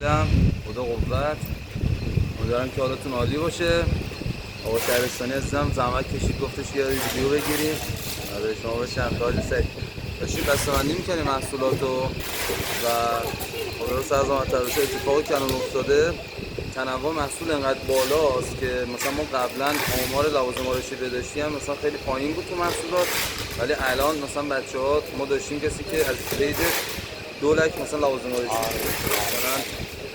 خدا قوت. امیدوارم که حالتون عالی باشه. آقا شهرستانی عزیزم زحمت کشید گفتش یه ویدیو بگیریم. آره شما باشم تاج سگ داشتیم بسته‌بندی می‌کنیم محصولاتو و خدا رو سر زحمت ترسه اتفاقی که الان افتاده. تنوع محصول انقدر بالاست که مثلا ما قبلا آمار لوازم آرایشی داشتیم مثلا خیلی پایین بود تو محصولات، ولی الان مثلا بچه‌ها ما داشتیم کسی که از پیج 2 لک مثلا لوازم آرایشی مثلا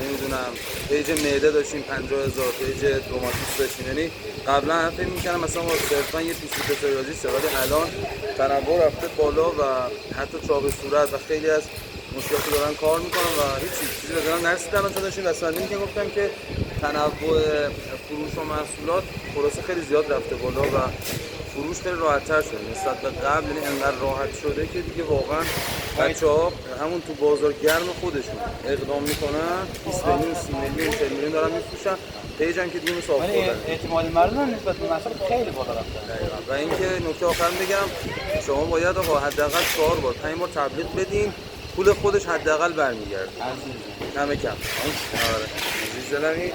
نمیدونم پیج معده داشتیم 50,000 پیج روماتیسم داشتیم. یعنی قبلا هم فکر می‌کردم مثلا ما صرفا یه پیشی پسریازیسته، ولی الان تنوع رفته بالا و حتی چاق صورت و خیلی از مشکلاتی دارن کار میکنن و هیچ چیزی بدن نرسیدن. الان داشتیم بسته‌بندی که گفتم که تنوع فروش و محصولات خلاصه خیلی زیاد رفته بالا و فروش خیلی راحت‌تر شده نسبت به قبل. یعنی انقدر راحت شده که دیگه واقعا بچه‌ها همون تو بازار گرم خودشون اقدام میکنن 20 میلیون 30 میلیون 40 میلیون دارن میفروشن. پیجن که دیگه صاف ولی خوردن. اعتماد مردم نسبت به محصول خیلی بالا رفته. دقیقاً. و اینکه نکته آخر بگم شما باید آقا حداقل 4 بار 5 بار تبلیغ بدین، پول خودش حداقل برمیگرده. همه کم. آره. عزیز دلمی.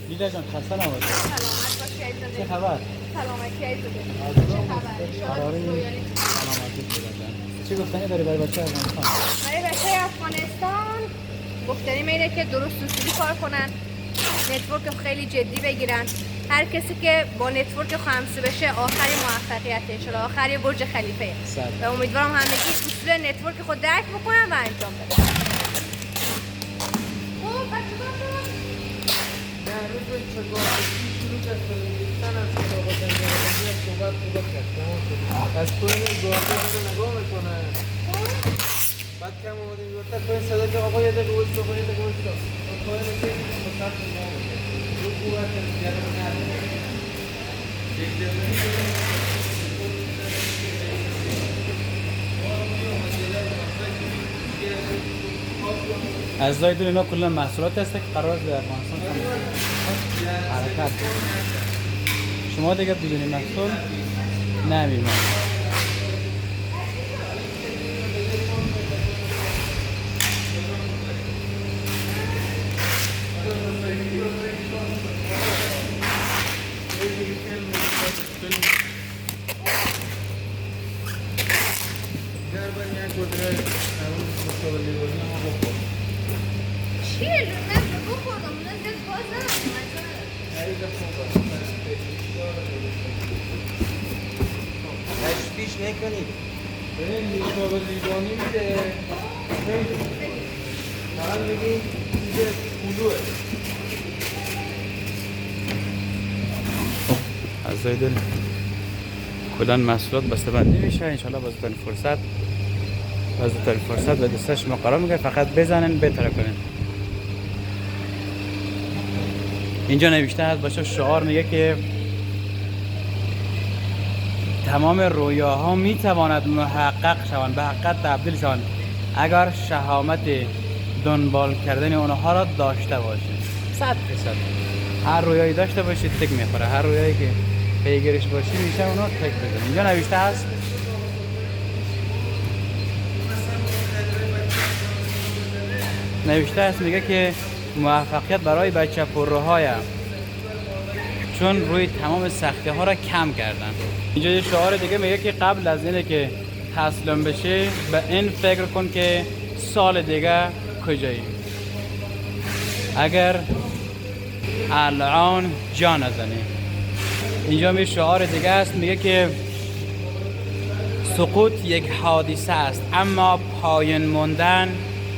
لیلا جان خسته نباشید. سلامت باشید. چه خبر؟ سلامتی عزیزم. چه خبر؟ قراره سلامتی بودن. چی گفتنی داری برای بچه افغانستان؟ برای بچه افغانستان گفتنی اینه که درست اصولی کار کنن، نتورک خیلی جدی بگیرن. هر کسی که با نتورک همسو بشه آخری موفقیت انشالله، آخری برج خلیفه. و امیدوارم همگی اصول نتورک خود درک بکنن و انجام بدن. از پایین گاهی رو نگاه میکنه. بعد کم اومدیم گفتن پایین صدا که آقا یه دقیقه وایسا، آقا یه دقیقه وایسا. پایین که مصرف نگاه میکنه. رو قوت دیگه نداره. از داید اینا کلا محصولات هست که قرار در افغانستان حرکت کنه. شما دیگه بدون محصول نمی‌مونید. چیه لونه بخوردم اون دل باز تشویش نکنید. ببین لیشما به لیوانی میده. فقط بگیم اینجا کلوه. از داید کلا محصولات بسته‌بندی میشه انشالله بازترین فرصت به دست شما قرار میگیره. فقط بزنن بهتر کنین. اینجا نوشته هست باشه شعار میگه که تمام رویاها میتواند محقق شوند، به حقیقت تبدیل شوند اگر شهامت دنبال کردن اونها را داشته باشید. 100%. هر رویایی داشته باشید تک میخوره. هر رویایی که پیگیرش باشید میشه اونها تک بزنید. اینجا نوشته هست میگه که موفقیت برای بچه پرروهای چون روی تمام سختی ها را کم کردن. اینجا یه شعار دیگه میگه که قبل از اینه که تسلیم بشه به این فکر کن که سال دیگه کجایی. اگر الان جا نزنی. اینجا یه شعار دیگه است میگه که سقوط یک حادثه است اما پایین موندن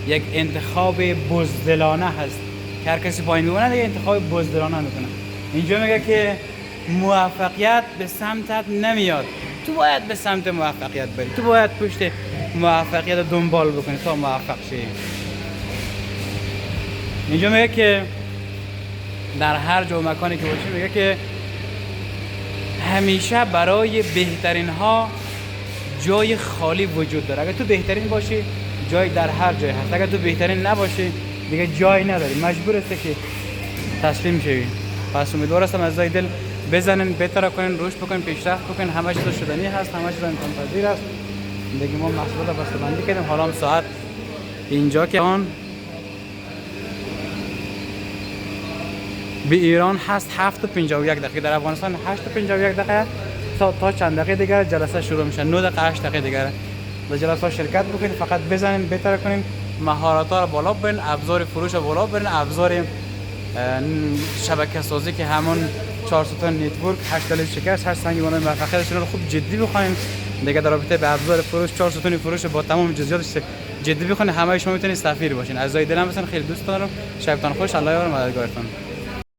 یک انتخاب بزدلانه هست که هر کسی پایین میمونه دیگه انتخاب بزدلانه میکنه. اینجا میگه که موفقیت به سمتت نمیاد، تو باید به سمت موفقیت بری، تو باید پشت موفقیت دنبال بکنی تا موفق شی. اینجا میگه که در هر جا و مکانی که باشی میگه که همیشه برای بهترین ها جای خالی وجود داره. اگر تو بهترین باشی جای در هر جای هست، اگر تو بهترین نباشی دیگه جای نداری، مجبور هستی که تسلیم شوی. پس امیدوار هستم از دل بزنین، بهتر کنین، روش بکنین، پیشرفت بکنین. همه چیز شدنی هست، همه چیز امکان پذیر است. دیگه ما محصولات بسته‌بندی کردیم. حالا هم ساعت اینجا که آن به ایران هست 7:51 در افغانستان 8:51 تا چند دقیقه دیگر جلسه شروع میشه. 9 دقیقه 8 دقیقه دیگر در جلسه شرکت بکنید. فقط بزنین، بهتر کنین، مهارت ها رو بالا برین، ابزار فروش رو بالا برین، ابزار شبکه سازی که همون 4 ستون نتورک، 8 دلیل شکست، 8 سنگ بانای موفقیتشون رو خوب جدی بخواین. دیگه در رابطه به ابزار فروش 4 ستون فروش با تمام جزئیاتش جدی بخواین. همه شما میتونید سفیر باشین. عزیزای دلم، مثلا خیلی دوست دارم. شبتان خوش. الله یار و مددگارتون.